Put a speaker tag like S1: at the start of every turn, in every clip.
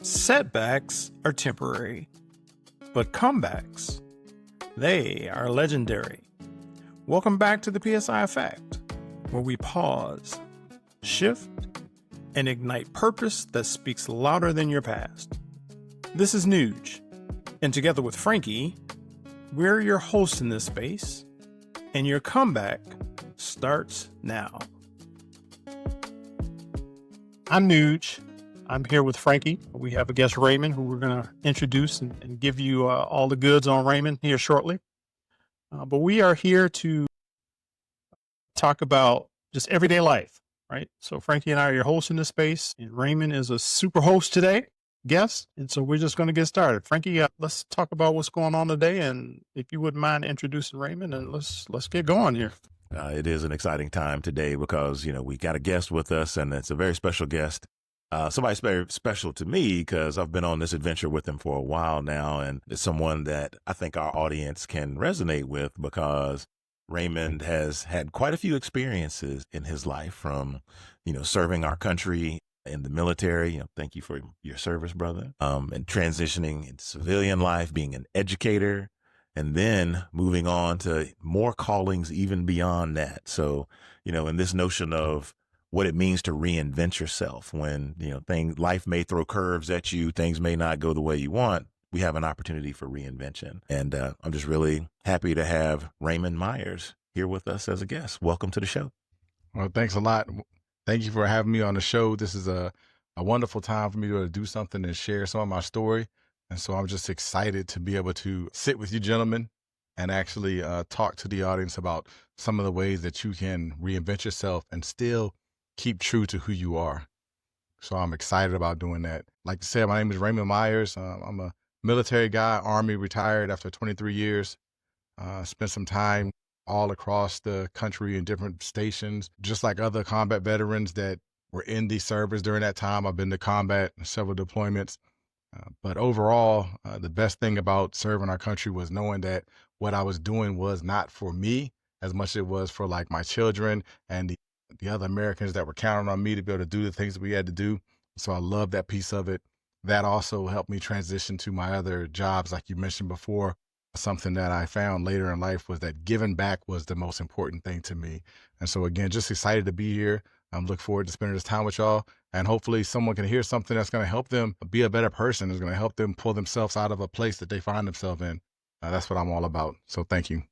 S1: Setbacks are temporary, but comebacks, they are legendary. Welcome back to the PSI Effect, where we pause, shift, and ignite purpose that speaks louder than your past. This is Nuge, and together with Frankie, we're your hosts in this space, and your comeback starts now. I'm Nuge. I'm here with Frankie. We have a guest, Raymond, who we're going to introduce and give you all the goods on Raymond here shortly. But we are here to talk about just everyday life, right? So Frankie and I are your hosts in this space, and Raymond is a super host today, guest. And so we're just going to get started. Frankie, let's talk about what's going on today. And if you wouldn't mind introducing Raymond, and let's get going here.
S2: It is an exciting time today because, we got a guest with us, and it's a very special guest. Somebody's very special to me because I've been on this adventure with him for a while now, and it's someone that I think our audience can resonate with because Raymond has had quite a few experiences in his life from, serving our country in the military. Thank you for your service, brother. And transitioning into civilian life, being an educator, and then moving on to more callings even beyond that. So, in this notion of what it means to reinvent yourself when, life may throw curves at you, things may not go the way you want. We have an opportunity for reinvention. And I'm just really happy to have Raymond Myers here with us as a guest. Welcome to the show.
S3: Well, thanks a lot. Thank you for having me on the show. This is a wonderful time for me to do something and share some of my story. And so I'm just excited to be able to sit with you gentlemen and actually talk to the audience about some of the ways that you can reinvent yourself and still keep true to who you are. So I'm excited about doing that. Like I said, my name is Raymond Myers. I'm a military guy, Army, retired after 23 years. Spent some time all across the country in different stations, just like other combat veterans that were in the service during that time. I've been to combat, several deployments. But overall, the best thing about serving our country was knowing that what I was doing was not for me as much as it was for like my children and the other Americans that were counting on me to be able to do the things that we had to do. So I love that piece of it. That also helped me transition to my other jobs, like you mentioned before. Something that I found later in life was that giving back was the most important thing to me. And so again, just excited to be here. I'm looking forward to spending this time with y'all. And hopefully someone can hear something that's going to help them be a better person, is going to help them pull themselves out of a place that they find themselves in. That's what I'm all about. So thank you.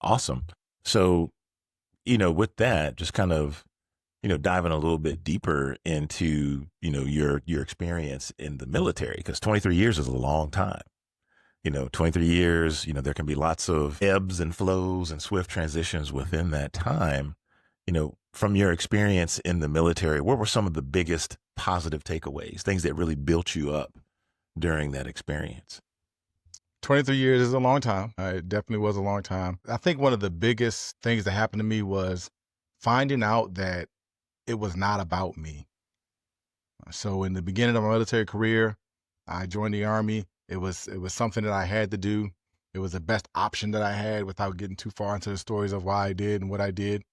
S2: Awesome. So, with that, just kind of, diving a little bit deeper into, your experience in the military, because 23 years is a long time. 23 years, there can be lots of ebbs and flows and swift transitions within that time. From your experience in the military, what were some of the biggest positive takeaways, things that really built you up during that experience?
S3: 23 years is a long time. It definitely was a long time. I think one of the biggest things that happened to me was finding out that it was not about me. So in the beginning of my military career, I joined the Army. It was something that I had to do. It was the best option that I had without getting too far into the stories of why I did and what I did.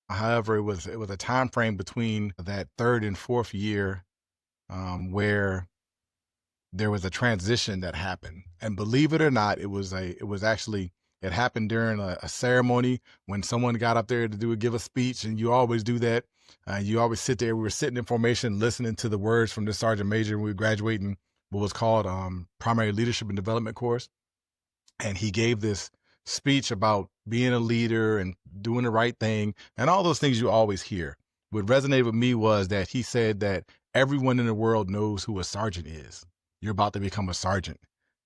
S3: However, it was a time frame between that third and fourth year where there was a transition that happened. And believe it or not, it happened during a ceremony when someone got up there to give a speech, and you always do that. You always sit there. We were sitting in formation, listening to the words from the sergeant major. We were graduating what was called primary leadership and development course. And he gave this speech about being a leader and doing the right thing and all those things you always hear. What resonated with me was that he said that everyone in the world knows who a sergeant is. You're about to become a sergeant.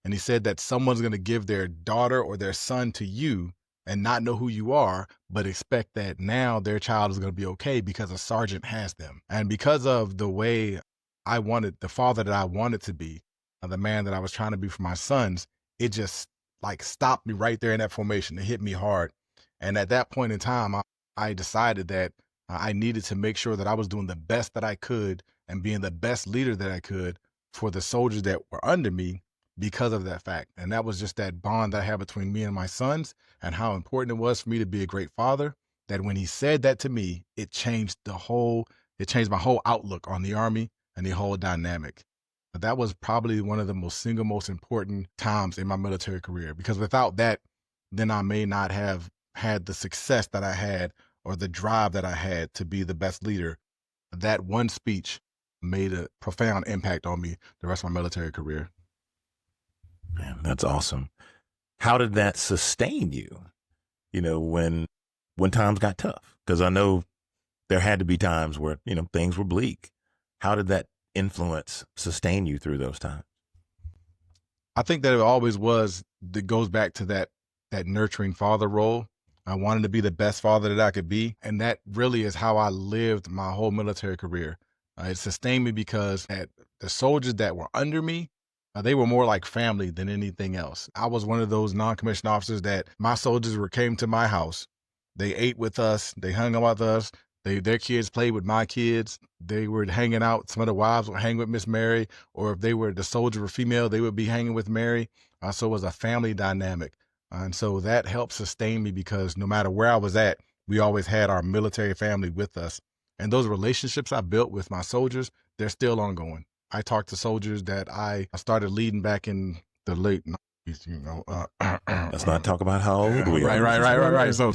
S3: And he said that someone's going to give their daughter or their son to you and not know who you are, but expect that now their child is going to be okay because a sergeant has them. And because of the way I wanted, the father that I wanted to be, the man that I was trying to be for my sons, it just like stopped me right there in that formation. It hit me hard. And at that point in time, I decided that I needed to make sure that I was doing the best that I could and being the best leader that I could for the soldiers that were under me because of that fact. And that was just that bond that I had between me and my sons and how important it was for me to be a great father, that when he said that to me, it changed my whole outlook on the Army and the whole dynamic. But that was probably one of the single most important times in my military career, because without that, then I may not have had the success that I had or the drive that I had to be the best leader. That one speech made a profound impact on me the rest of my military career.
S2: Man, that's awesome. How did that sustain you, when times got tough? Because I know there had to be times where, things were bleak. How did that influence sustain you through those times?
S3: I think that it always was, that goes back to that nurturing father role. I wanted to be the best father that I could be. And that really is how I lived my whole military career. It sustained me because the soldiers that were under me, they were more like family than anything else. I was one of those non-commissioned officers that my soldiers came to my house. They ate with us. They hung out with us. Their kids played with my kids. They were hanging out. Some of the wives would hang with Miss Mary, or if they were the soldier or female, they would be hanging with Mary. So it was a family dynamic. And so that helped sustain me, because no matter where I was at, we always had our military family with us. And those relationships I built with my soldiers, they're still ongoing. I talked to soldiers that I started leading back in the late 90s,
S2: Let's not talk about how old we are.
S3: Right. So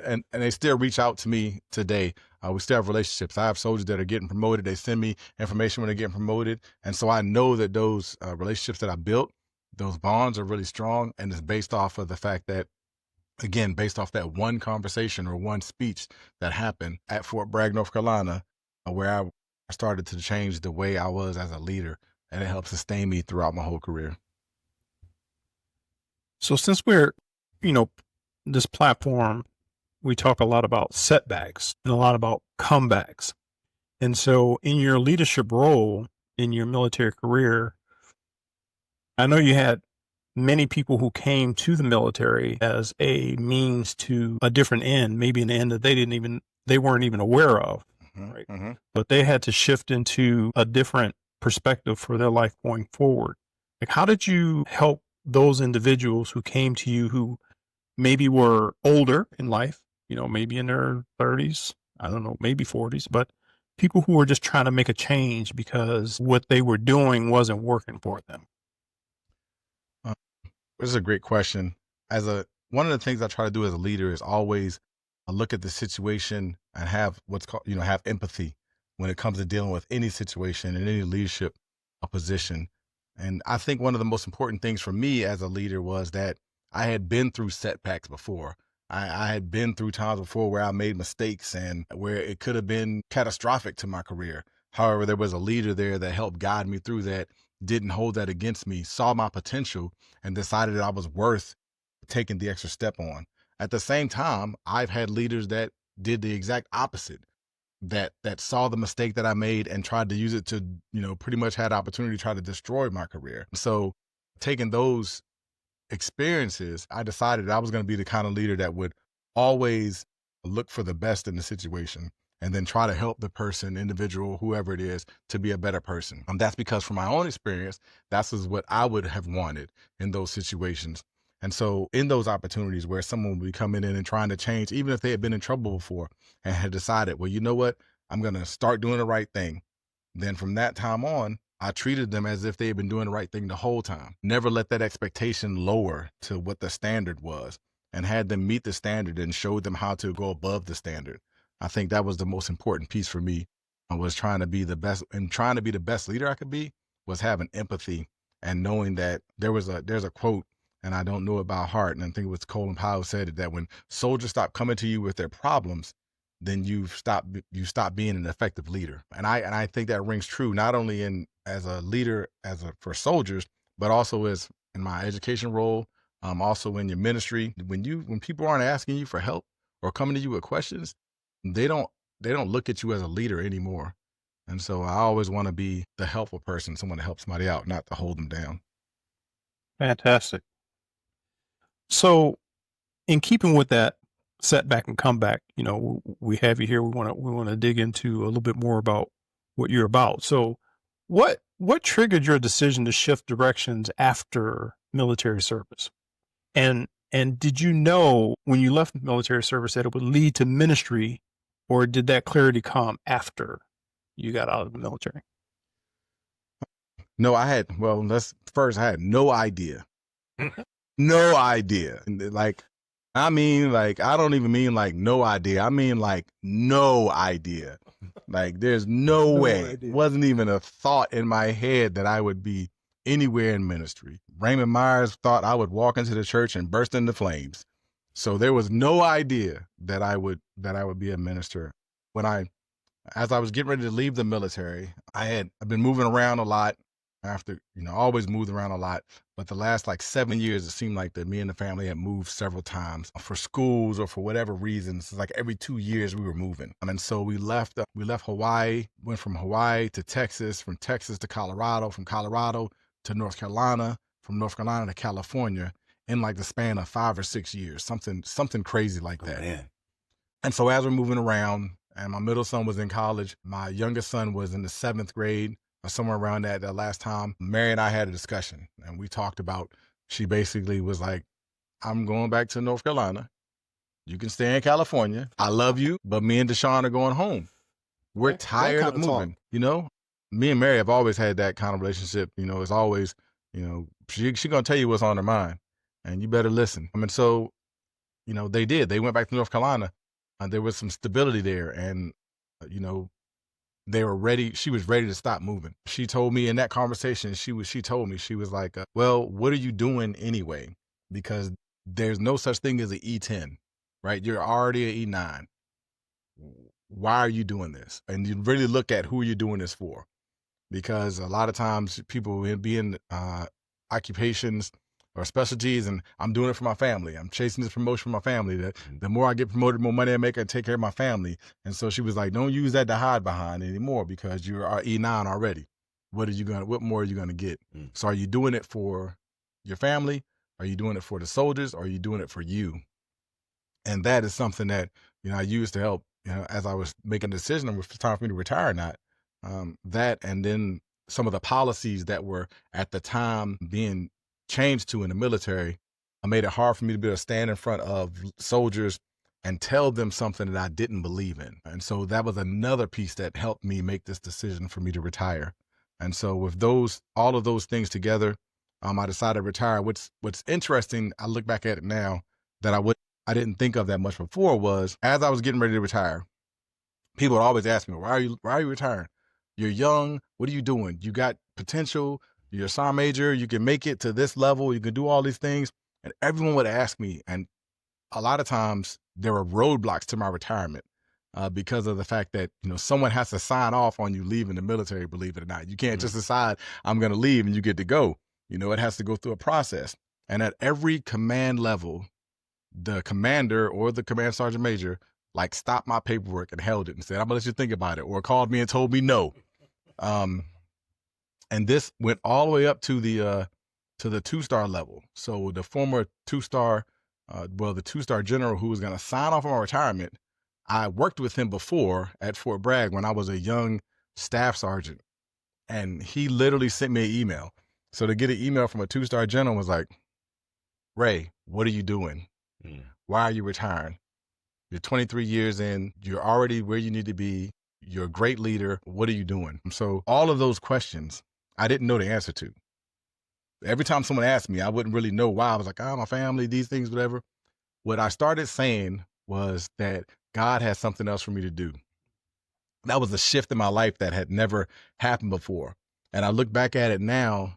S3: and they still reach out to me today. We still have relationships. I have soldiers that are getting promoted. They send me information when they're getting promoted. And so I know that those relationships that I built, those bonds are really strong. And it's based off of the fact that, again, based off that one conversation or one speech that happened at Fort Bragg, North Carolina, where I started to change the way I was as a leader. And it helped sustain me throughout my whole career.
S1: So since we're, this platform, we talk a lot about setbacks and a lot about comebacks. And so in your leadership role in your military career, I know you had many people who came to the military as a means to a different end, maybe an end that they weren't even aware of, right?
S3: Mm-hmm.
S1: But they had to shift into a different perspective for their life going forward. Like, how did you help those individuals who came to you who maybe were older in life, maybe in their 30s, I don't know, maybe 40s, but people who were just trying to make a change because what they were doing wasn't working for them?
S3: This is a great question. One of the things I try to do as a leader is always look at the situation and have what's called, have empathy when it comes to dealing with any situation in any leadership position. And I think one of the most important things for me as a leader was that I had been through setbacks before. I had been through times before where I made mistakes and where it could have been catastrophic to my career. However, there was a leader there that helped guide me through that, didn't hold that against me, saw my potential, and decided that I was worth taking the extra step on. At the same time, I've had leaders that did the exact opposite, that saw the mistake that I made and tried to use it to, pretty much had opportunity to try to destroy my career. So taking those experiences, I decided I was going to be the kind of leader that would always look for the best in the situation and then try to help the person, individual, whoever it is, to be a better person. That's because from my own experience, that's what I would have wanted in those situations. And so in those opportunities where someone would be coming in and trying to change, even if they had been in trouble before and had decided, well, you know what, I'm going to start doing the right thing. Then from that time on, I treated them as if they had been doing the right thing the whole time. Never let that expectation lower to what the standard was, and had them meet the standard and showed them how to go above the standard. I think that was the most important piece for me. I was trying to be the best, and trying to be the best leader I could be was having empathy and knowing that there's a quote, and I don't know it by heart, and I think it was Colin Powell said it, that when soldiers stop coming to you with their problems, then you stop being an effective leader. And I think that rings true, not only as a leader for soldiers, but also as in my education role, also in your ministry. When people aren't asking you for help or coming to you with questions, they don't look at you as a leader anymore. And so I always want to be the helpful person, someone to help somebody out, not to hold them down.
S1: Fantastic. So in keeping with that setback and comeback, we have you here. We want to dig into a little bit more about what you're about. So what triggered your decision to shift directions after military service? And did you know when you left military service that it would lead to ministry, or did that clarity come after you got out of the military?
S3: No, I had no idea. No idea. Like, I mean, like, I don't even mean like no idea. I mean like no idea. Like, there's no way.
S1: idea.
S3: Wasn't even a thought in my head that I would be anywhere in ministry. Raymond Myers thought I would walk into the church and burst into flames. So there was no idea that I would be a minister. As I was getting ready to leave the military, I've been moving around a lot after, always moved around a lot. But the last like 7 years, it seemed like that me and the family had moved several times for schools or for whatever reasons. It's like every 2 years we were moving. And so we left Hawaii, went from Hawaii to Texas, from Texas to Colorado, from Colorado to North Carolina, from North Carolina to California in like the span of 5 or 6 years, something crazy like that.
S2: Man.
S3: And so as we're moving around, and my middle son was in college, my youngest son was in the 7th grade, or somewhere around that last time, Mary and I had a discussion, and we talked about, she basically was like, I'm going back to North Carolina. You can stay in California. I love you, but me and Deshaun are going home. We're tired of moving, Me and Mary have always had that kind of relationship, it's always, she going to tell you what's on her mind, and you better listen. So, they did. They went back to North Carolina. There was some stability there, and, they were ready. She was ready to stop moving. She told me in that conversation, she told me, she was like, well, what are you doing anyway? Because there's no such thing as an E10, right? You're already an E9. Why are you doing this? And you really look at who you're doing this for, because a lot of times people will be in occupations or specialties, and I'm doing it for my family. I'm chasing this promotion for my family. The more I get promoted, the more money I make, I take care of my family. And so she was like, don't use that to hide behind anymore, because you're E9 already. What more are you going to get? So are you doing it for your family? Are you doing it for the soldiers? Or are you doing it for you? And that is something that, I used to help, as I was making a decision, it was time for me to retire or not. That, and then some of the policies that were at the time being changed to in the military, I made it hard for me to be able to stand in front of soldiers and tell them something that I didn't believe in. And so that was another piece that helped me make this decision for me to retire. And so with all of those things together, I decided to retire. What's interesting, I look back at it now, that I didn't think of that much before, was as I was getting ready to retire, people would always ask me, why are you retiring? You're young. What are you doing? You got potential. You're a sergeant major. You can make it to this level. You can do all these things. And everyone would ask me. And a lot of times there were roadblocks to my retirement because of the fact that, someone has to sign off on you leaving the military, believe it or not. You can't just decide I'm going to leave and you get to go. It has to go through a process. And at every command level, the commander or the command sergeant major stopped my paperwork and held it and said, I'm gonna let you think about it, or called me and told me no. And this went all the way up to the 2-star level. So the former 2-star, the 2-star general who was going to sign off on my retirement, I worked with him before at Fort Bragg when I was a young staff sergeant, and he literally sent me an email. So to get an email from a 2-star general was like, Ray, what are you doing? Why are you retiring? You're 23 years in, you're already where you need to be. You're a great leader. What are you doing? So all of those questions, I didn't know the answer to. Every time someone asked me, I wouldn't really know why. I was like, my family, these things, whatever. What I started saying was that God has something else for me to do. That was a shift in my life that had never happened before. And I look back at it now,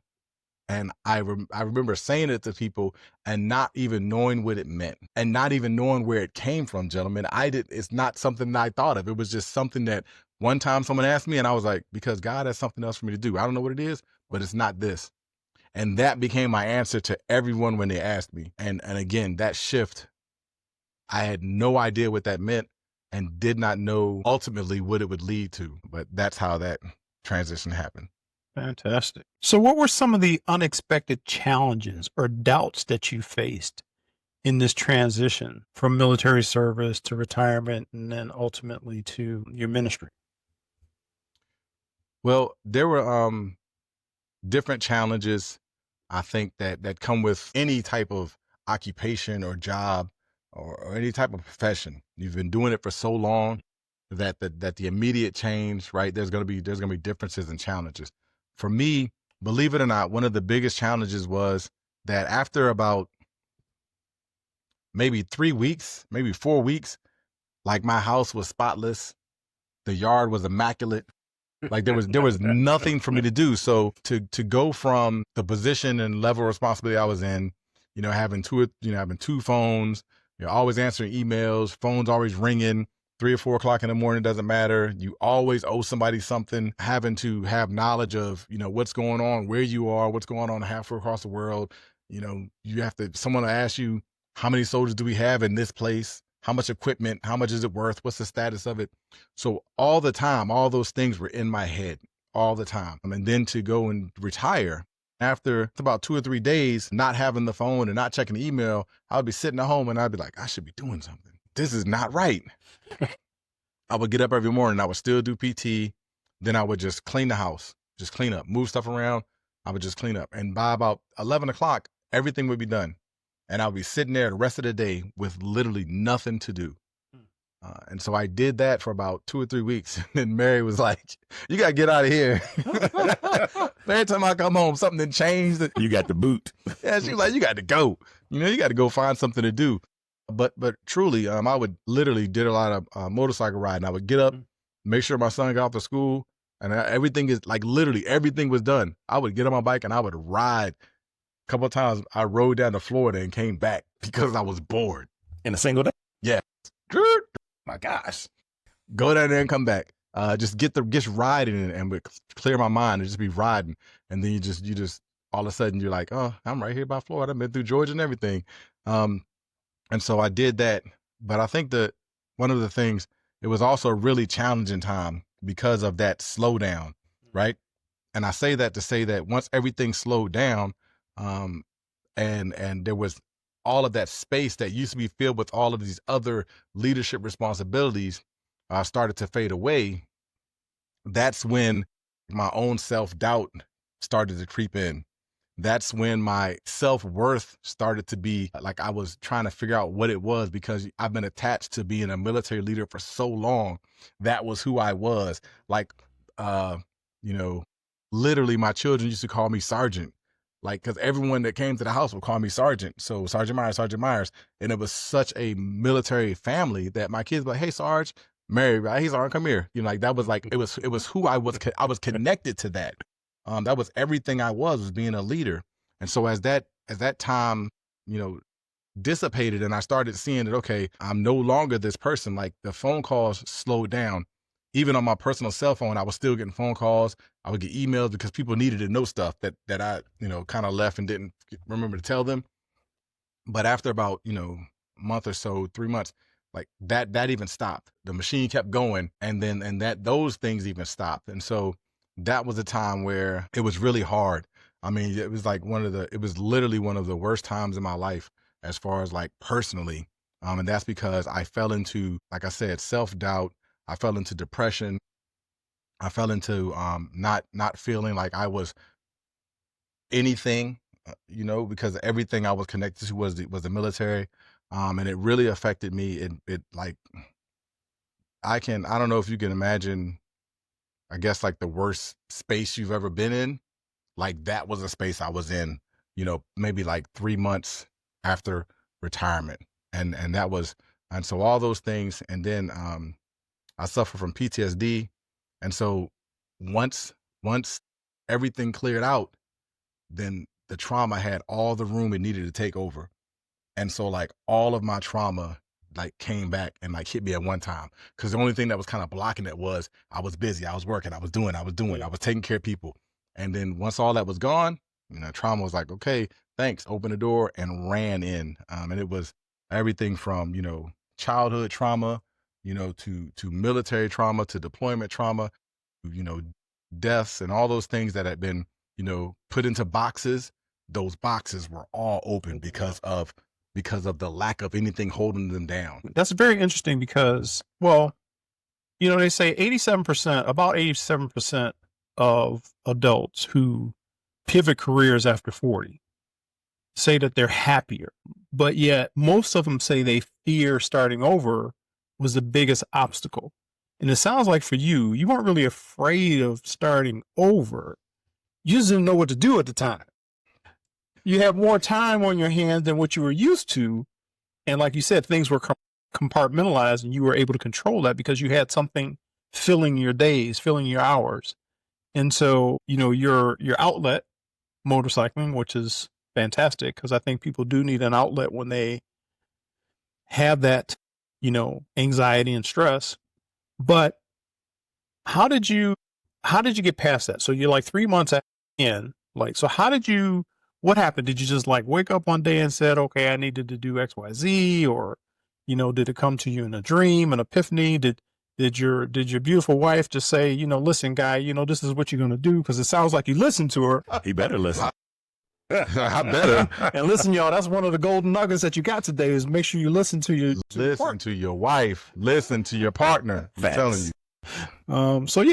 S3: and I remember saying it to people and not even knowing what it meant, and not even knowing where it came from, gentlemen. It's not something that I thought of. It was just something that one time someone asked me, and I was like, because God has something else for me to do. I don't know what it is, but it's not this. And that became my answer to everyone when they asked me. And again, that shift, I had no idea what that meant and did not know ultimately what it would lead to. But that's how that transition happened.
S1: Fantastic. So what were some of the unexpected challenges or doubts that you faced in this transition from military service to retirement and then ultimately to your ministry?
S3: Well, there were different challenges, I think, that come with any type of occupation or job or any type of profession. You've been doing it for so long, that the immediate change, right? There's gonna be differences and challenges. For me, believe it or not, one of the biggest challenges was that after about maybe 3 weeks, maybe 4 weeks, like my house was spotless, the yard was immaculate. Like there was nothing for me to do. So to go from the position and level of responsibility I was in, having two phones, always answering emails, phones always ringing, 3 or 4 o'clock in the morning, doesn't matter. You always owe somebody something, having to have knowledge of, what's going on, where you are, what's going on halfway across the world. Someone will ask you, how many soldiers do we have in this place? How much equipment? How much is it worth? What's the status of it? So all the time, all those things were in my head all the time. And then to go and retire after about 2 or 3 days, not having the phone and not checking the email, I would be sitting at home and I'd be like, I should be doing something. This is not right. I would get up every morning. I would still do PT. Then I would just clean the house, just clean up, move stuff around. I would just clean up. And by about 11 o'clock, everything would be done. And I'll be sitting there the rest of the day with literally nothing to do. And so I did that for about 2 or 3 weeks. And then Mary was like, you got to get out of here. Every time I come home, something done changed.
S2: You got the boot.
S3: Yeah, she was like, you got to go. You got to go find something to do. But truly, I would literally did a lot of motorcycle riding. I would get up, make sure my son got off to school. And everything is like literally everything was done. I would get on my bike and I would ride. A couple of times I rode down to Florida and came back because I was bored.
S2: In a single day?
S3: Yeah. My gosh. Go down there and come back. Just riding and would clear my mind and just be riding. And then you just all of a sudden you're like, oh, I'm right here by Florida. I've been through Georgia and everything. And so I did that. But I think that one of the things, it was also a really challenging time because of that slowdown, right? And I say that to say that once everything slowed down, and there was all of that space that used to be filled with all of these other leadership responsibilities started to fade away. That's when my own self-doubt started to creep in. That's when my self-worth started to be like I was trying to figure out what it was, because I've been attached to being a military leader for so long. That was who I was. Like, literally my children used to call me Sergeant. Like, because everyone that came to the house would call me Sergeant. So Sergeant Myers. And it was such a military family that my kids were like, hey, Sarge, Mary, hey, Sarge, come here. That was like, it was who I was. I was connected to that. That was everything I was being a leader. And so as that time, dissipated and I started seeing that, okay, I'm no longer this person. Like the phone calls slowed down. Even on my personal cell phone, I was still getting phone calls. I would get emails because people needed to know stuff that I, kind of left and didn't remember to tell them. But after about, month or so, 3 months, like that even stopped. The machine kept going, and those things even stopped. And so that was a time where it was really hard. I mean, it was like it was literally one of the worst times in my life as far as like personally. And that's because I fell into, like I said, self-doubt. I fell into depression. I fell into not feeling like I was anything, because everything I was connected to was the military, and it really affected me. It like I don't know if you can imagine, I guess like the worst space you've ever been in. Like that was a space I was in, maybe like 3 months after retirement, and so all those things, and then I suffer from PTSD. And so once everything cleared out, then the trauma had all the room it needed to take over. And so like all of my trauma like came back and like hit me at one time. Cause the only thing that was kind of blocking it was I was busy. I was working. I was taking care of people. And then once all that was gone, trauma was like, okay, thanks. Open the door and ran in. And it was everything from, childhood trauma, to military trauma, to deployment trauma, deaths and all those things that had been, put into boxes. Those boxes were all open because of the lack of anything holding them down.
S1: That's very interesting because, well, they say about 87% of adults who pivot careers after 40 say that they're happier, but yet most of them say they fear starting over was the biggest obstacle. And it sounds like for you, you weren't really afraid of starting over. You just didn't know what to do at the time. You have more time on your hands than what you were used to. And like you said, things were compartmentalized and you were able to control that because you had something filling your days, filling your hours. And so, your outlet, motorcycling, which is fantastic because I think people do need an outlet when they have that, anxiety and stress. But how did you get past that? So you're like 3 months in, so what happened? Did you just like wake up one day and said, okay, I needed to do X, Y, Z, or, did it come to you in a dream, an epiphany? Did your beautiful wife just say, listen, guy, this is what you're going to do? Because it sounds like you listened to her.
S2: He better listen.
S3: I better.
S1: And listen, y'all, that's one of the golden nuggets that you got today is make sure you listen to your
S3: wife, listen to your partner. I'm telling you.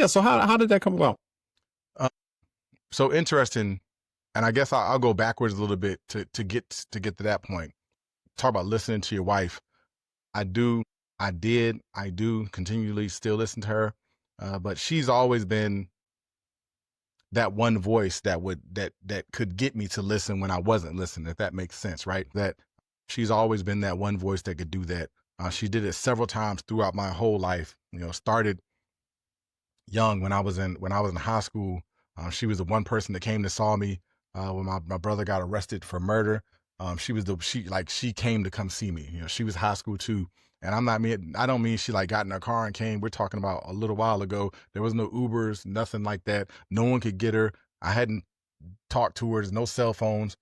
S1: So how did that come about?
S3: So interesting. And I guess I'll go backwards a little bit to get to that point. Talk about listening to your wife. I do continually still listen to her. But she's always been that one voice that could get me to listen when I wasn't listening, if that makes sense, right? That she's always been that one voice that could do that. She did it several times throughout my whole life. Started young when I was in high school. She was the one person that came to saw me when my brother got arrested for murder. She came to come see me. She was high school too. And I don't mean she like got in her car and came. We're talking about a little while ago. There was no Ubers, nothing like that. No one could get her. I hadn't talked to her. There's no cell phones.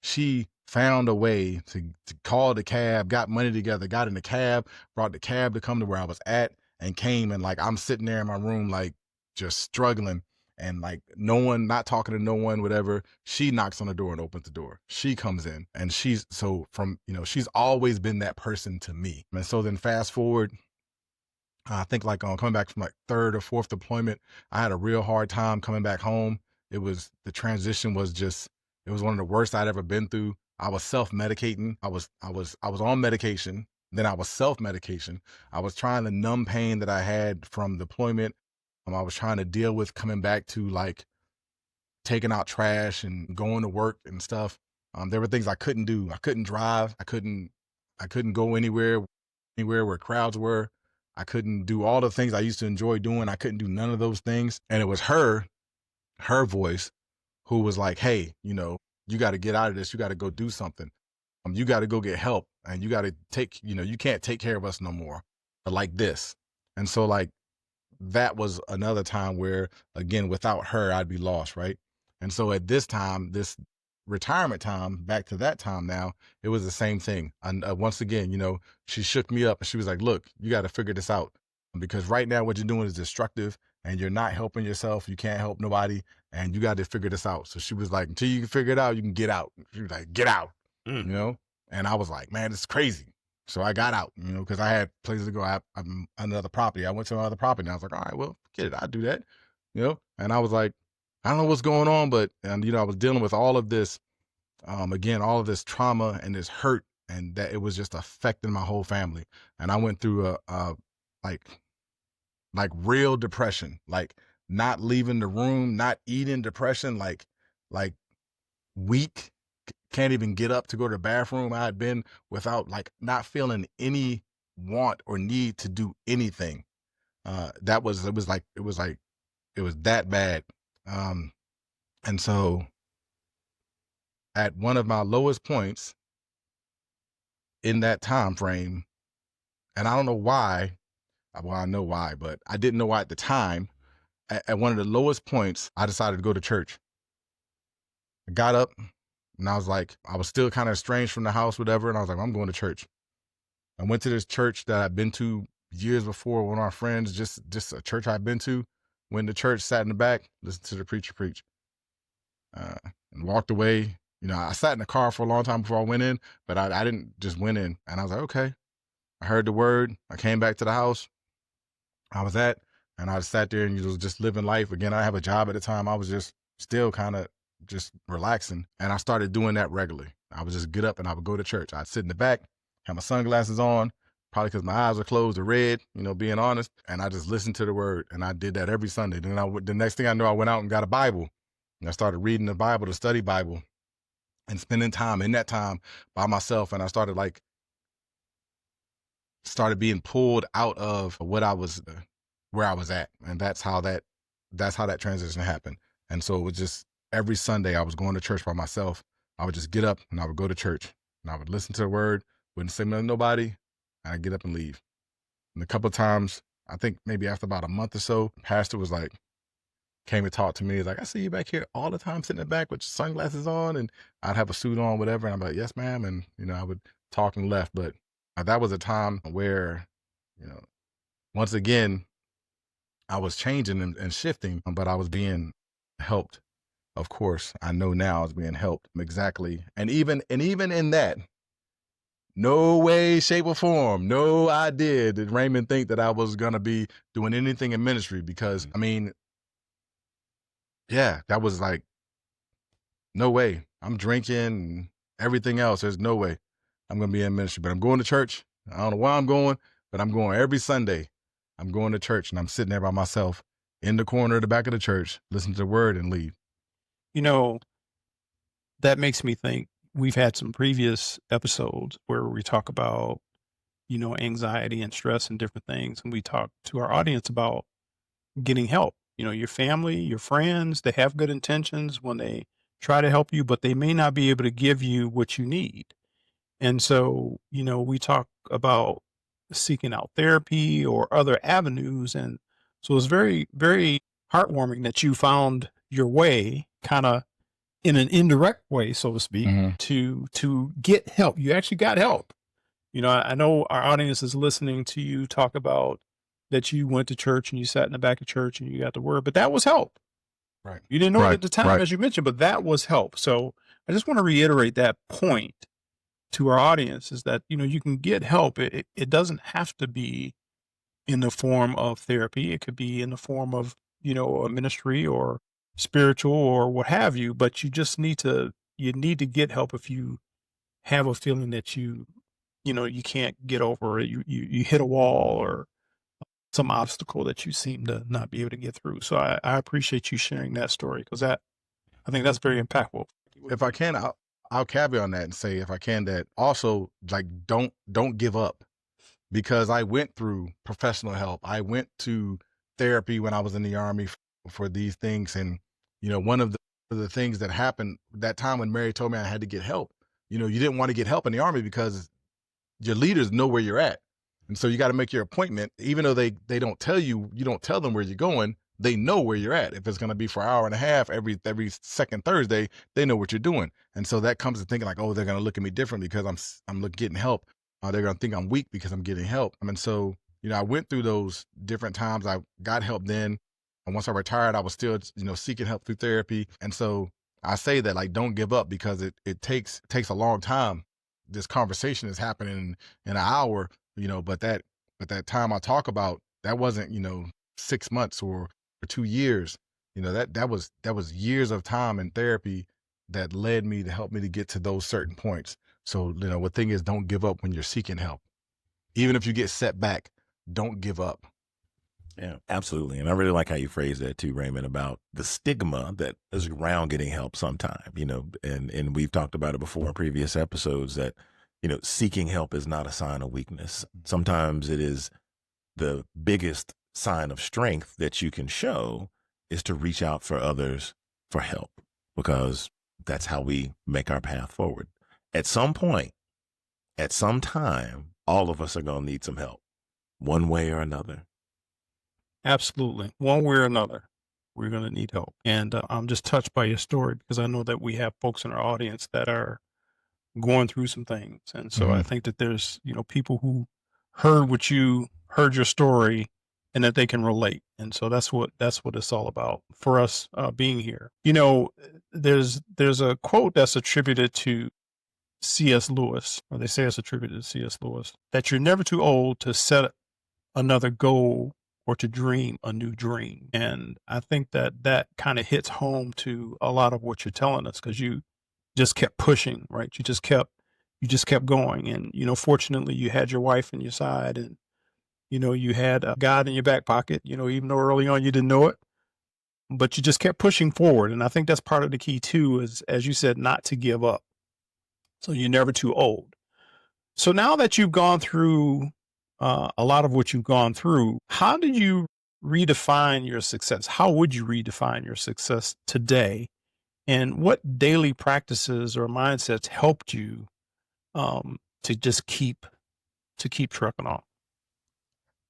S3: She found a way to call the cab, got money together, got in the cab, brought the cab to come to where I was at and came. And like, I'm sitting there in my room, like just struggling. And like no one, not talking to no one, whatever. She knocks on the door and opens the door. She comes in and she's always been that person to me. And so then fast forward, I think like coming back from like third or fourth deployment, I had a real hard time coming back home. The transition was it was one of the worst I'd ever been through. I was self-medicating. I was on medication. Then I was self-medication. I was trying to numb pain that I had from deployment. I was trying to deal with coming back to like taking out trash and going to work and stuff. There were things I couldn't do. I couldn't drive. I couldn't go anywhere where crowds were. I couldn't do all the things I used to enjoy doing. I couldn't do none of those things. And it was her voice who was like, hey, you got to get out of this. You got to go do something. You got to go get help and you got to you can't take care of us no more like this. And so like, that was another time where, again, without her, I'd be lost, right? And so at this time, this retirement time, back to that time now, it was the same thing. And once again, she shook me up and she was like, look, you got to figure this out because right now what you're doing is destructive and you're not helping yourself. You can't help nobody and you got to figure this out. So she was like, until you can figure it out, you can get out. She was like, get out, And I was like, man, this is crazy. So I got out, because I had places to go. I'm another property. I went to another property and I was like, all right, well, get it. I'll do that, And I was like, I don't know what's going on, but, I was dealing with all of this, again, all of this trauma and this hurt and that it was just affecting my whole family. And I went through like real depression, like not leaving the room, not eating depression, like weak. Can't even get up to go to the bathroom. I had been without like not feeling any want or need to do anything. It was that bad. And so at one of my lowest points in that time frame, and I don't know why, well, I know why, but I didn't know why at the time, at one of the lowest points, I decided to go to church. I got up, and I was like, I was still kind of estranged from the house, whatever. And I was like, I'm going to church. I went to this church that I'd been to years before. One of our friends, just a church I'd been to. Went to church, sat in the back, listened to the preacher preach, and walked away. I sat in the car for a long time before I went in, but I didn't just went in. And I was like, okay. I heard the word. I came back to the house I was at, and I sat there and was just living life. Again, I have a job at the time. I was just still kind of just relaxing. And I started doing that regularly. I would just get up and I would go to church. I'd sit in the back, have my sunglasses on, probably because my eyes are closed or red, being honest. And I just listened to the word, and I did that every Sunday. Then the next thing I know, I went out and got a Bible, and I started reading the Bible, the study Bible, and spending time in that time by myself. And I started being pulled out of where I was at. And that's how that transition happened. And so it was just every Sunday I was going to church by myself. I would just get up and I would go to church and I would listen to the word, wouldn't say nothing to nobody, and I'd get up and leave. And a couple of times, I think maybe after about a month or so, pastor was like, came and talked to me. He's like, I see you back here all the time sitting in the back with sunglasses on, and I'd have a suit on, whatever. And I'm like, yes, ma'am. And, I would talk and left. But that was a time where, once again, I was changing and shifting, but I was being helped. Of course, I know now I was being helped. Exactly. And even in that, no way, shape, or form, no idea did Raymond think that I was going to be doing anything in ministry, because, that was like, no way. I'm drinking and everything else. There's no way I'm going to be in ministry. But I'm going to church. I don't know where I'm going, but I'm going every Sunday. I'm going to church, and I'm sitting there by myself in the corner at the back of the church, listen to the word and leave.
S1: That makes me think we've had some previous episodes where we talk about, anxiety and stress and different things. And we talk to our audience about getting help. Your family, your friends, they have good intentions when they try to help you, but they may not be able to give you what you need. And so, we talk about seeking out therapy or other avenues. And so it's very, very heartwarming that you found your way, kind of in an indirect way, so to speak, to get help. You actually got help. I know our audience is listening to you talk about that you went to church and you sat in the back of church and you got the word, but that was help.
S3: Right.
S1: You didn't know it at the time, as you mentioned, but that was help. So I just want to reiterate that point to our audience, is that, you can get help. It doesn't have to be in the form of therapy. It could be in the form of, a ministry or spiritual or what have you, but you just need to get help if you have a feeling that you can't get over it. You hit a wall or some obstacle that you seem to not be able to get through. So I appreciate you sharing that story, because I think that's very impactful.
S3: If I can, I'll caveat on that and say, if I can, that also, like, don't give up, because I went through professional help. I went to therapy when I was in the Army for these things. And, one of the things that happened that time when Mary told me I had to get help, you didn't want to get help in the Army because your leaders know where you're at. And so you got to make your appointment, even though they don't tell you, you don't tell them where you're going. They know where you're at. If it's going to be for an hour and a half every second Thursday, they know what you're doing. And so that comes to thinking like, oh, they're going to look at me different because I'm getting help. They're going to think I'm weak because I'm getting help. And so, I went through those different times. I got help then. And once I retired, I was still, seeking help through therapy. And so I say that, like, don't give up, because it takes a long time. This conversation is happening in an hour, but that time I talk about, that wasn't, 6 months or 2 years. That was years of time in therapy that led me to help me to get to those certain points. So, the thing is, don't give up when you're seeking help. Even if you get set back, don't give up.
S2: Yeah, absolutely. And I really like how you phrase that too, Raymond, about the stigma that is around getting help sometime, and we've talked about it before in previous episodes that, seeking help is not a sign of weakness. Sometimes it is the biggest sign of strength that you can show is to reach out for others for help, because that's how we make our path forward. At some point, at some time, all of us are going to need some help one way or another.
S1: Absolutely. One way or another, we're going to need help. And I'm just touched by your story, because I know that we have folks in our audience that are going through some things. And so I think that there's, people who heard your story, and that they can relate. And so that's what it's all about for us being here. There's a quote that's attributed to C.S. Lewis, or they say it's attributed to C.S. Lewis, that you're never too old to set another goal or to dream a new dream. And I think that kind of hits home to a lot of what you're telling us, because you just kept pushing, right? You just kept, you just kept going. And, fortunately you had your wife on your side, and, you had God in your back pocket, even though early on you didn't know it, but you just kept pushing forward. And I think that's part of the key too, is, as you said, not to give up. So you're never too old. So now that you've gone through a lot of what you've gone through, how did you redefine your success? How would you redefine your success today? And what daily practices or mindsets helped you to just keep trucking on?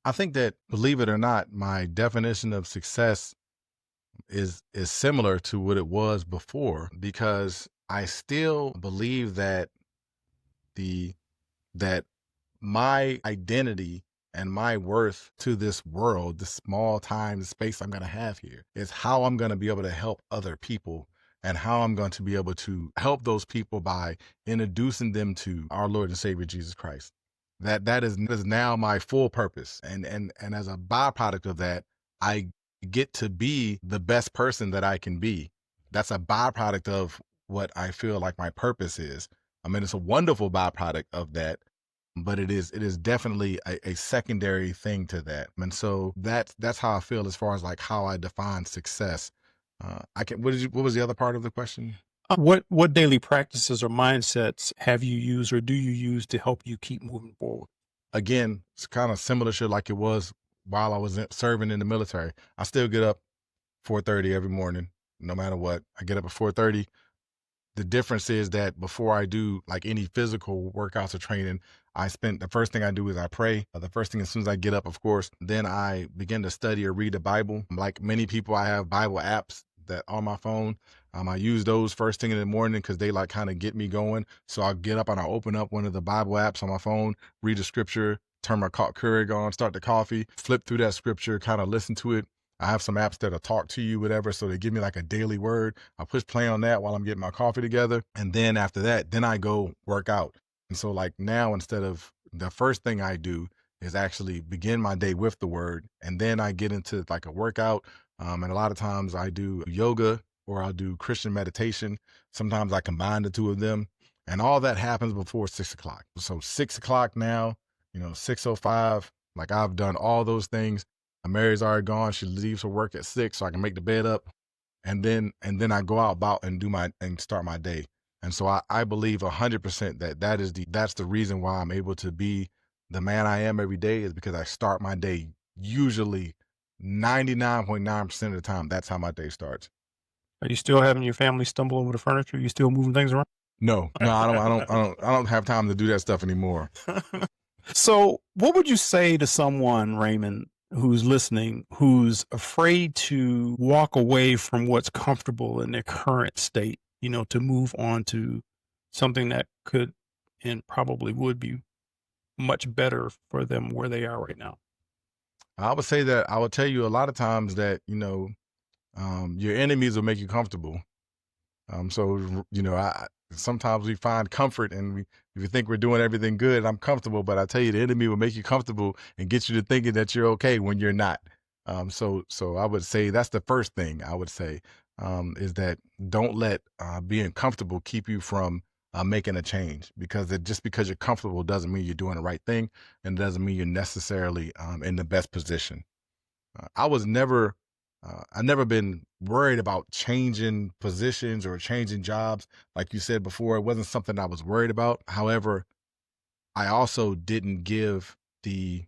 S3: I think that, believe it or not, my definition of success is similar to what it was before, because I still believe that the that my identity and my worth to this world, this small time space I'm going to have here, is how I'm going to be able to help other people, and how I'm going to be able to help those people by introducing them to our Lord and Savior Jesus Christ. That is now my full purpose, and as a byproduct of that, I get to be the best person that I can be. That's a byproduct of what I feel like my purpose is. I mean, it's a wonderful byproduct of that, but it is definitely a secondary thing to that. And so that's how I feel as far as like how I define success. I can. What was the other part of the question?
S1: What daily practices or mindsets have you used or do you use to help you keep moving forward?
S3: Again, it's kind of similar shit like it was while I was serving in the military. I still get up 4:30 every morning, no matter what. I get up at 4:30. The difference is that before I do like any physical workouts or training, the first thing I do is I pray. The first thing, as soon as I get up, of course, then I begin to study or read the Bible. Like many people, I have Bible apps that on my phone. I use those first thing in the morning because they like kind of get me going. So I'll get up and I'll open up one of the Bible apps on my phone, read the scripture, turn my Keurig on, start the coffee, flip through that scripture, kind of listen to it. I have some apps that'll talk to you, whatever. So they give me like a daily word. I push play on that while I'm getting my coffee together. And then after that, then I go work out. And so like now, instead of the first thing I do is actually begin my day with the word. And then I get into like a workout. And a lot of times I do yoga or I'll do Christian meditation. Sometimes I combine the two of them. And all that happens before 6 o'clock. So 6 o'clock now, 6:05, like I've done all those things. Mary's already gone. She leaves for work at 6, so I can make the bed up, and then I go out about and start my day. And so I believe 100% that's the reason why I'm able to be the man I am every day, is because I start my day usually 99.9% of the time. That's how my day starts.
S1: Are you still having your family stumble over the furniture? Are you still moving things around?
S3: No, I don't have time to do that stuff anymore.
S1: So what would you say to someone, Raymond, who's listening, who's afraid to walk away from what's comfortable in their current state, to move on to something that could and probably would be much better for them where they are right now?
S3: I would say that I would tell you a lot of times that, your enemies will make you comfortable. So, sometimes we find comfort and we think we're doing everything good and I'm comfortable, but I tell you, the enemy will make you comfortable and get you to thinking that you're okay when you're not. So I would say that's the first thing I would say, is that don't let being comfortable keep you from making a change, because just because you're comfortable doesn't mean you're doing the right thing, and doesn't mean you're necessarily in the best position. I never been worried about changing positions or changing jobs. Like you said before, it wasn't something I was worried about. However, I also didn't give the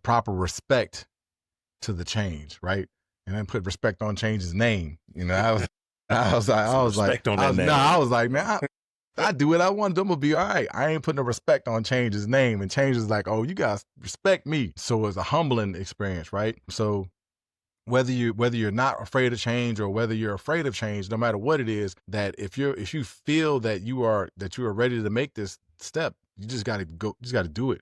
S3: proper respect to the change, right? And then put respect on change's name. I was like, man, I do what I want. I'm gonna be all right. I ain't putting no respect on change's name, and change is like, oh, you guys respect me. So it's a humbling experience, right? So whether you're not afraid of change or whether you're afraid of change, no matter what it is, that if you feel that you are ready to make this step, you just got to go, just got to do it.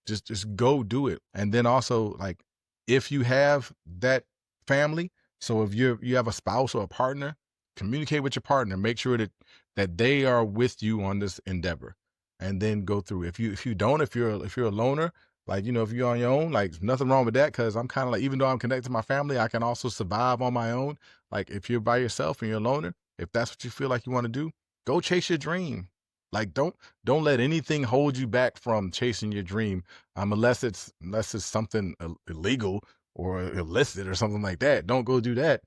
S3: Just go do it. And then also, like, if you have that family, so if you have a spouse or a partner, communicate with your partner, make sure that they are with you on this endeavor, and then go through. If you don't, if you're a loner, like, if you're on your own, like, nothing wrong with that, because I'm kind of like, even though I'm connected to my family, I can also survive on my own. Like, if you're by yourself and you're a loner, if that's what you feel like you want to do, go chase your dream. Like, don't let anything hold you back from chasing your dream, unless it's something illegal or illicit or something like that. Don't go do that.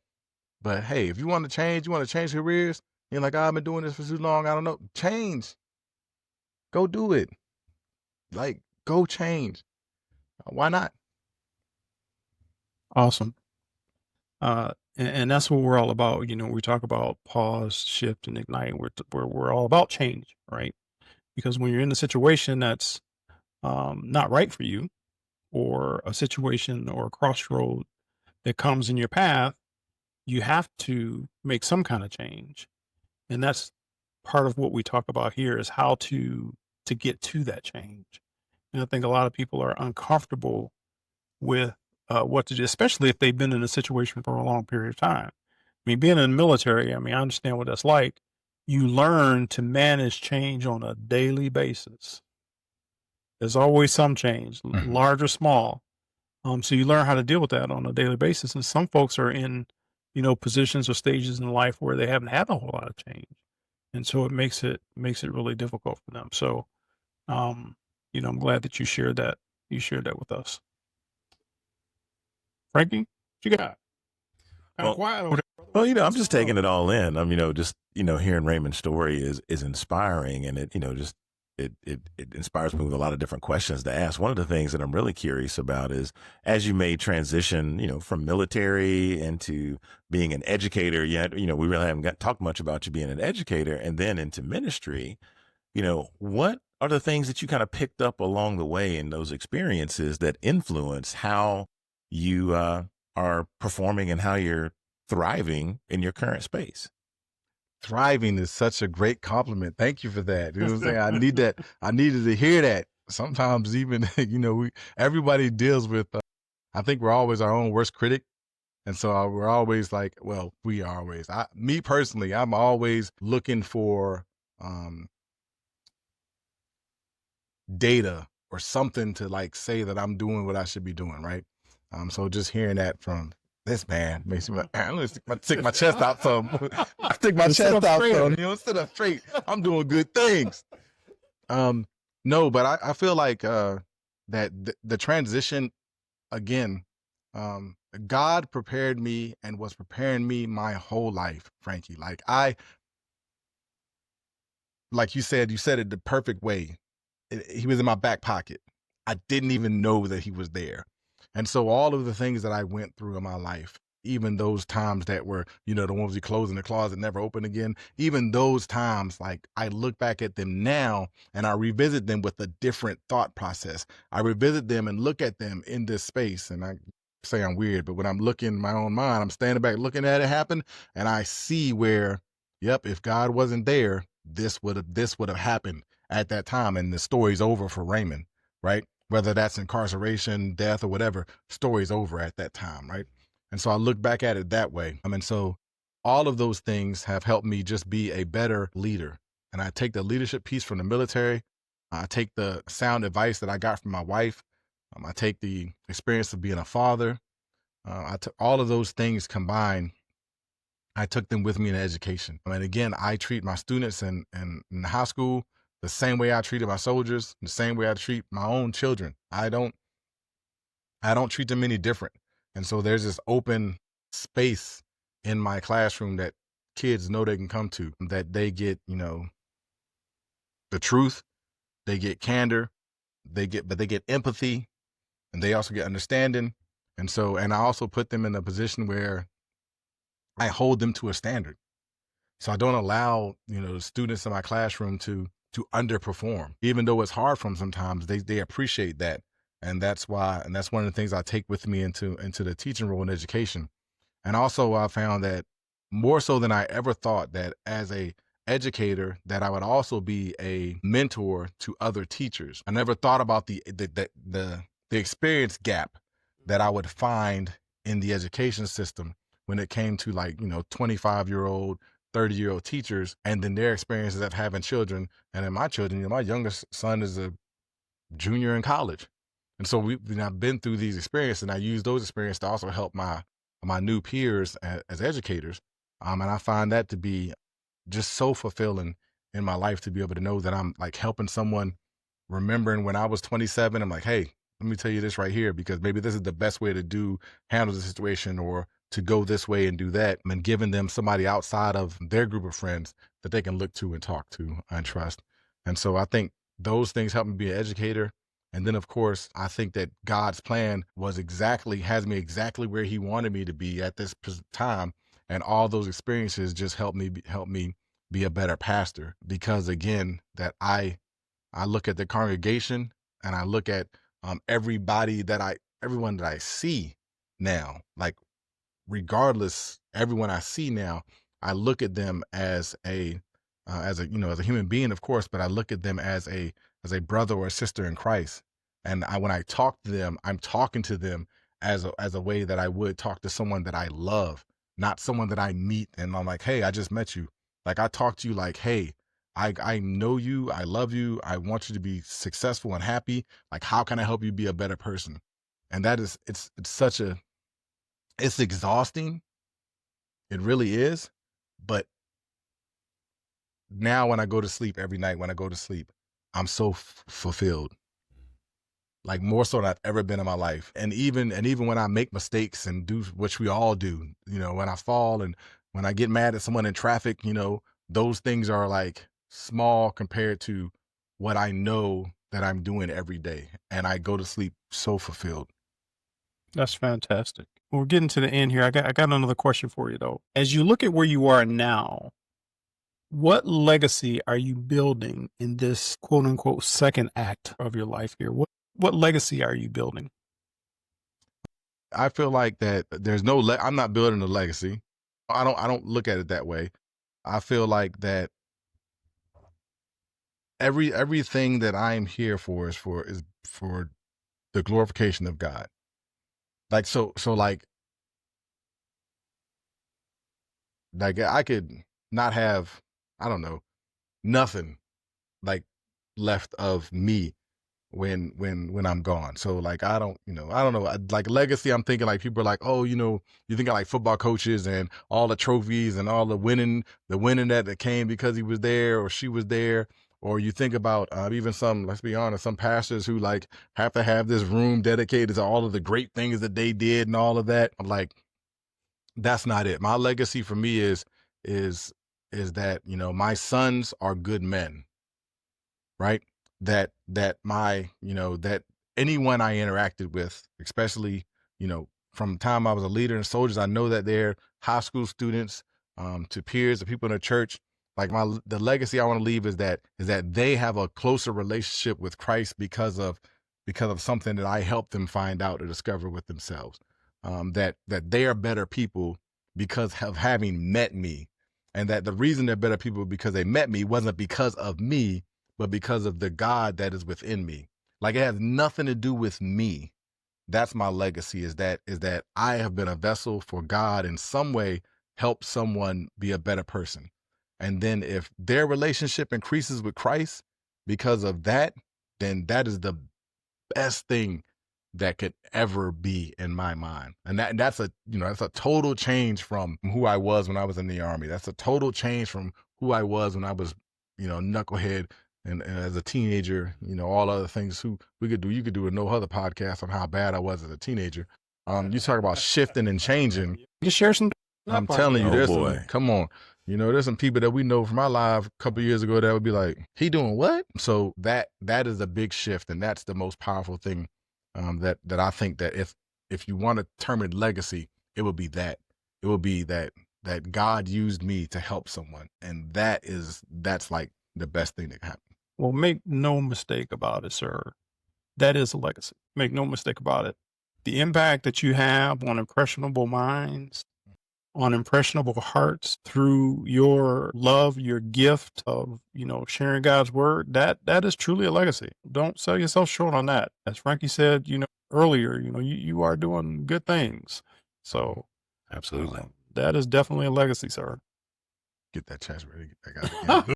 S3: But hey, if you want to change careers, you're like, "Oh, I've been doing this for too long. I don't know." Change. Go do it. Like, go change. Why not?
S1: Awesome. And that's what we're all about. You know, we talk about pause, shift, and ignite. We're all about change, right? Because when you're in a situation that's not right for you, or a situation or a crossroad that comes in your path, you have to make some kind of change. And that's part of what we talk about here is how to get to that change. And I think a lot of people are uncomfortable with what to do, especially if they've been in a situation for a long period of time. I mean, being in the military, I mean, I understand what that's like. You learn to manage change on a daily basis. There's always some change,
S3: Mhm.
S1: large or small. So you learn how to deal with that on a daily basis. And some folks are in, positions or stages in life where they haven't had a whole lot of change, and so it makes it really difficult for them. So, um, I'm glad that you shared that. You shared that with us, Frankie. What you got? Kind of
S2: Well,
S1: quiet over there.
S2: well, I'm
S1: What's
S2: just
S1: going
S2: taking
S1: on?
S2: it all in. Just hearing Raymond's story is inspiring, and just it inspires me with a lot of different questions to ask. One of the things that I'm really curious about is as you made transition, from military into being an educator. Yet, we really haven't talked much about you being an educator, and then into ministry. What are the things that you kind of picked up along the way in those experiences that influence how you are performing and how you're thriving in your current space?
S3: Thriving is such a great compliment. Thank you for that. You know what I'm saying? I need that. I needed to hear that. Sometimes even, everybody deals with, I think we're always our own worst critic. And so we're always like, well, me personally, I'm always looking for data or something to like say that I'm doing what I should be doing. Right. So just hearing that from this man makes me like, I'm gonna stick my chest out some. Stick my
S1: Sit
S3: chest
S1: up
S3: out
S1: straighter.
S3: some, sit up straight. I'm doing good things. No, but I feel like that the transition again, God prepared me and was preparing me my whole life, Frankie. Like you said it the perfect way. He was in my back pocket. I didn't even know that he was there. And so all of the things that I went through in my life, even those times that were, the ones you close in the closet, never open again, even those times, like I look back at them now and I revisit them with a different thought process. I revisit them and look at them in this space. And I say I'm weird, but when I'm looking in my own mind, I'm standing back looking at it happen and I see where, yep, if God wasn't there, this would have happened at that time, and the story's over for Raymond, right? Whether that's incarceration, death, or whatever, story's over at that time, right? And so I look back at it that way. I mean, so all of those things have helped me just be a better leader. And I take the leadership piece from the military. I take the sound advice that I got from my wife. I take the experience of being a father. I took all of those things combined. I took them with me in education. I mean, again, I treat my students in high school the same way I treated my soldiers, the same way I treat my own children. I don't treat them any different. And so there's this open space in my classroom that kids know they can come to, that they get, the truth, they get candor, but they get empathy, and they also get understanding. And I also put them in a position where I hold them to a standard. So I don't allow, the students in my classroom to underperform. Even though it's hard for them sometimes, they appreciate that. And that's one of the things I take with me into the teaching role in education. And also I found that more so than I ever thought, that as a educator, that I would also be a mentor to other teachers. I never thought about the experience gap that I would find in the education system when it came to 25-year-old, 30-year-old teachers, and then their experiences of having children. And then my children, my youngest son is a junior in college. And so I've been through these experiences, and I use those experiences to also help my new peers as educators. And I find that to be just so fulfilling in my life to be able to know that I'm like helping someone, remembering when I was 27, I'm like, hey, let me tell you this right here, because maybe this is the best way to handle the situation, or to go this way and do that, and giving them somebody outside of their group of friends that they can look to and talk to and trust. And so I think those things help me be an educator. And then, of course, I think that God's plan has me exactly where he wanted me to be at this time. And all those experiences just help me be a better pastor, because again, that I look at the congregation, and I look at everyone that I see now, like regardless, everyone I see now, I look at them as a human being, of course, but I look at them as a brother or a sister in Christ. And when I talk to them, I'm talking to them as a way that I would talk to someone that I love, not someone that I meet and I'm like, hey, I just met you. Like, I talk to you like, hey, I know you, I love you, I want you to be successful and happy. Like, how can I help you be a better person? And that is, it's exhausting. It really is. But now when I go to sleep every night, I'm so fulfilled, like more so than I've ever been in my life. And even when I make mistakes and do, which we all do, when I fall and when I get mad at someone in traffic, those things are like small compared to what I know that I'm doing every day. And I go to sleep so fulfilled.
S1: That's fantastic. We're getting to the end here. I got another question for you though. As you look at where you are now, what legacy are you building in this quote unquote second act of your life here? What legacy are you building?
S3: I feel like that there's I'm not building a legacy. I don't look at it that way. I feel like that everything that I am here for is for the glorification of God. Like, so like I could not have, I don't know, nothing like left of me when I'm gone. So like, I don't know, like legacy, I'm thinking like people are like, oh, you think of like football coaches and all the trophies and all the winning that came because he was there or she was there. Or you think about even some, let's be honest, some pastors who like have to have this room dedicated to all of the great things that they did and all of that. I'm like, that's not it. My legacy for me is that, my sons are good men, right? That my, that anyone I interacted with, especially, from the time I was a leader in soldiers, I know that they're high school students, to peers, to people in the church. Like the legacy I want to leave is that they have a closer relationship with Christ because of something that I helped them find out or discover with themselves. That they are better people because of having met me, and that the reason they're better people because they met me wasn't because of me, but because of the God that is within me. Like, it has nothing to do with me. That's my legacy, is that I have been a vessel for God in some way, help someone be a better person. And then if their relationship increases with Christ because of that, then that is the best thing that could ever be in my mind. And that's a total change from who I was when I was in the Army. That's a total change from who I was when I was, knucklehead and as a teenager, all other things you could do a no other podcast on how bad I was as a teenager. You talk about shifting and changing.
S1: You share some.
S3: I'm telling you, come on. There's some people that we know from our life a couple of years ago that would be like, he doing what? So that is a big shift. And that's the most powerful thing, that I think that if you want to term it legacy, it would be that. It would be that God used me to help someone. And that's like the best thing that can happen.
S1: Well, make no mistake about it, sir. That is a legacy. Make no mistake about it. The impact that you have on impressionable minds, on impressionable hearts through your love, your gift of, sharing God's word, that is truly a legacy. Don't sell yourself short on that. As Frankie said, earlier, you are doing good things. So
S2: Absolutely.
S1: That is definitely a legacy, sir.
S3: Get that chest ready. Get that out.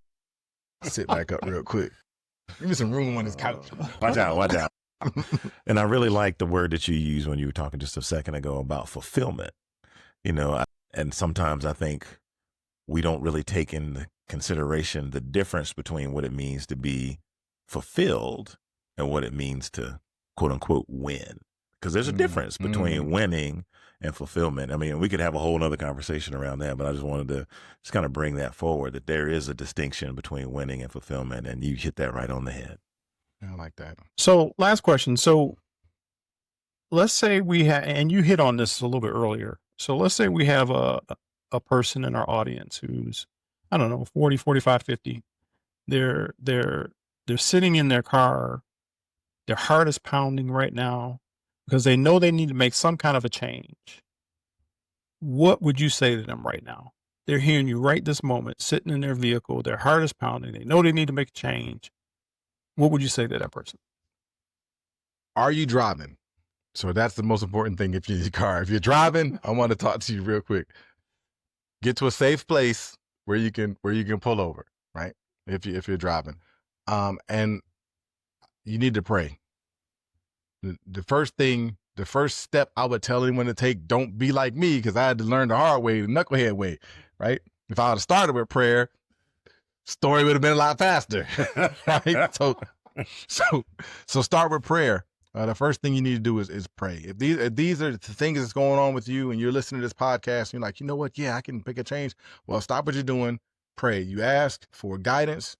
S3: Sit back up real quick. Give me some room on this couch.
S2: Watch out. And I really like the word that you used when you were talking just a second ago about fulfillment. And sometimes I think we don't really take into consideration the difference between what it means to be fulfilled and what it means to quote unquote win. Because there's a difference between winning and fulfillment. I mean, we could have a whole other conversation around that, but I just wanted to just kind of bring that forward, that there is a distinction between winning and fulfillment, and you hit that right on the head.
S3: I like that.
S1: So last question. So let's say we have, and you hit on this a little bit earlier. So let's say we have a person in our audience who's, I don't know, 40, 45, 50. They're sitting in their car. Their heart is pounding right now because they know they need to make some kind of a change. What would you say to them right now? They're hearing you right this moment, sitting in their vehicle. Their heart is pounding. They know they need to make a change. What would you say to that person?
S3: Are you driving? So that's the most important thing if you're in your car. If you're driving, I want to talk to you real quick. Get to a safe place where you can pull over, right? If you're driving. And you need to pray. The first step I would tell anyone to take, don't be like me, because I had to learn the hard way, the knucklehead way, right? If I would have started with prayer, story would have been a lot faster, right? So start with prayer. The first thing you need to do is pray. If these are the things that's going on with you and you're listening to this podcast, and you're like, you know what? Yeah, I can make a change. Well, stop what you're doing. Pray. You ask for guidance.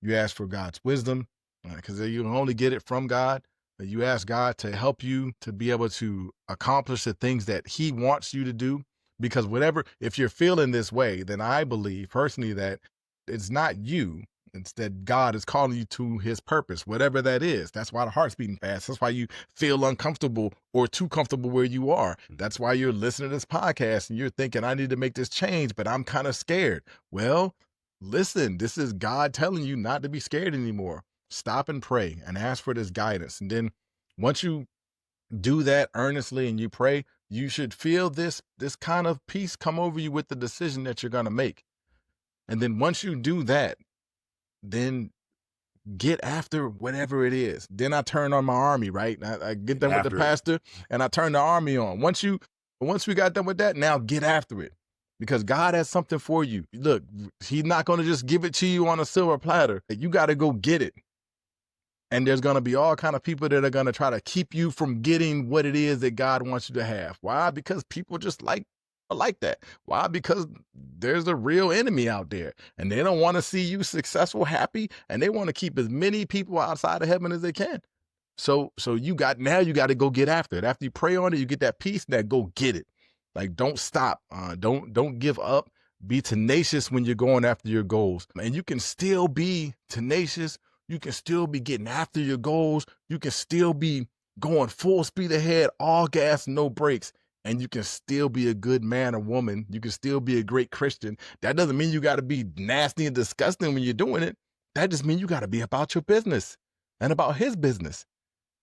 S3: You ask for God's wisdom, because you can only get it from God. You ask God to help you to be able to accomplish the things that he wants you to do. Because if you're feeling this way, then I believe personally that it's not you. It's that God is calling you to his purpose, whatever that is. That's why the heart's beating fast. That's why you feel uncomfortable or too comfortable where you are. That's why you're listening to this podcast and you're thinking, I need to make this change, but I'm kind of scared. Well, listen, this is God telling you not to be scared anymore. Stop and pray and ask for this guidance. And then once you do that earnestly and you pray, you should feel this kind of peace come over you with the decision that you're going to make. And then once you do that, then get after whatever it is. Then I turn on my army, right? I get done with the pastor and I turn the army on. Once we got done with that, now get after it. Because God has something for you. Look, he's not going to just give it to you on a silver platter. You got to go get it. And there's going to be all kind of people that are going to try to keep you from getting what it is that God wants you to have. Why? Because people just like that. Why? Because there's a real enemy out there and they don't want to see you successful, happy, and they want to keep as many people outside of heaven as they can. So you got to go get after it. After you pray on it, you get that peace, now go get it. Like, don't stop. Don't give up. Be tenacious when you're going after your goals. And you can still be tenacious. You can still be getting after your goals. You can still be going full speed ahead, all gas, no brakes. And you can still be a good man or woman. You can still be a great Christian. That doesn't mean you got to be nasty and disgusting when you're doing it. That just means you got to be about your business and about his business.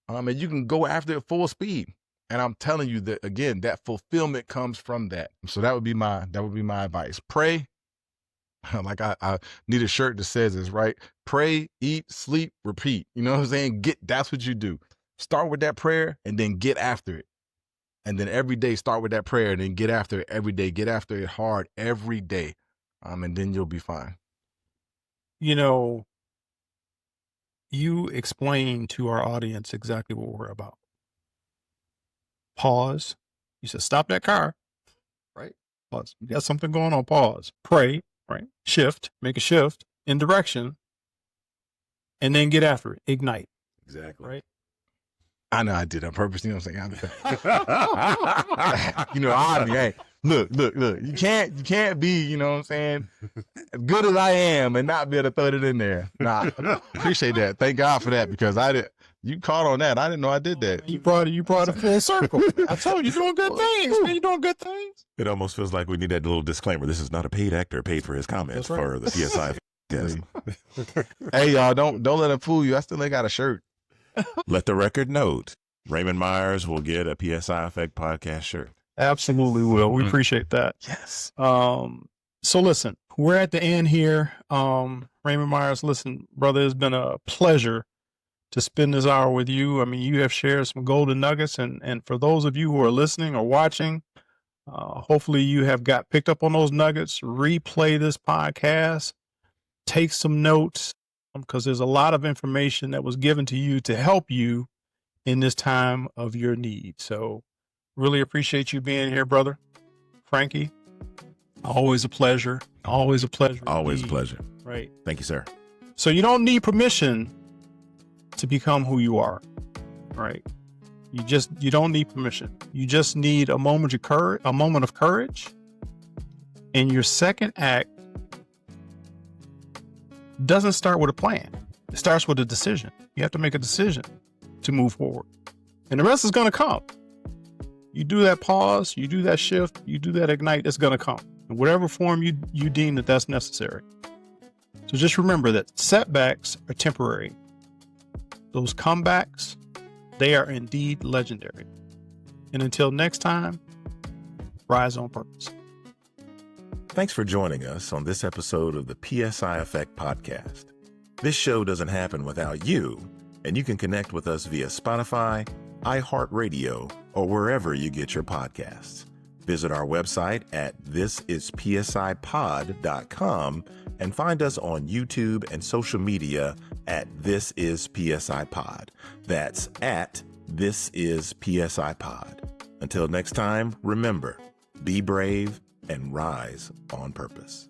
S3: And you can go after it full speed. And I'm telling you that, again, that fulfillment comes from that. So that would be my advice. Pray. Like I need a shirt that says this, right? Pray, eat, sleep, repeat. You know what I'm saying? That's what you do. Start with that prayer and then get after it. And then every day start with that prayer and then get after it every day. Get after it hard every day. And then you'll be fine.
S1: You know, you explain to our audience exactly what we're about. Pause. You said, stop that car. Right? Pause. You got something going on. Pause. Pray. Right? Shift. Make a shift in direction. And then get after it. Ignite.
S2: Exactly.
S1: Right?
S3: I know I did on purpose. You know what I'm saying? You know, oddly, hey, look. You can't be, you know what I'm saying, as good as I am and not be able to throw it in there. Nah, appreciate that. Thank God for that, because you caught on that. I didn't know I did that.
S1: You brought it full circle. I told you, you're doing good things, man. You're doing good things.
S2: It almost feels like we need that little disclaimer. This is not a paid actor paid for his comments for the PSI. Yes.
S3: Hey, y'all, don't let him fool you. I still ain't got a shirt.
S2: Let the record note, Raymond Myers will get a PSI Effect podcast shirt.
S1: Absolutely will. We appreciate that.
S3: Yes.
S1: So listen, we're at the end here. Raymond Myers, listen, brother, it's been a pleasure to spend this hour with you. I mean, you have shared some golden nuggets, and for those of you who are listening or watching, hopefully you have picked up on those nuggets. Replay this podcast. take some notes because there's a lot of information that was given to you to help you in this time of your need. So really appreciate you being here, brother. Frankie, always a pleasure. Always a pleasure.
S2: Always a
S1: indeed.
S2: pleasure.
S1: Right.
S2: Thank you, sir.
S1: So you don't need permission to become who you are, right? You don't need permission. You just need a moment of courage. And your second act doesn't start with a plan. It starts with a decision. You have to make a decision to move forward. And the rest is going to come. You do that pause, you do that shift, you do that ignite, it's going to come. In whatever form you deem that that's necessary. So just remember that setbacks are temporary. Those comebacks, they are indeed legendary. And until next time, rise on purpose.
S2: Thanks for joining us on this episode of the PSI Effect podcast. This show doesn't happen without you, and you can connect with us via Spotify, iHeartRadio, or wherever you get your podcasts. Visit our website at thisispsipod.com and find us on YouTube and social media at This Is PSI Pod. That's at This Is PSI Pod. Until next time, remember, be brave and rise on purpose.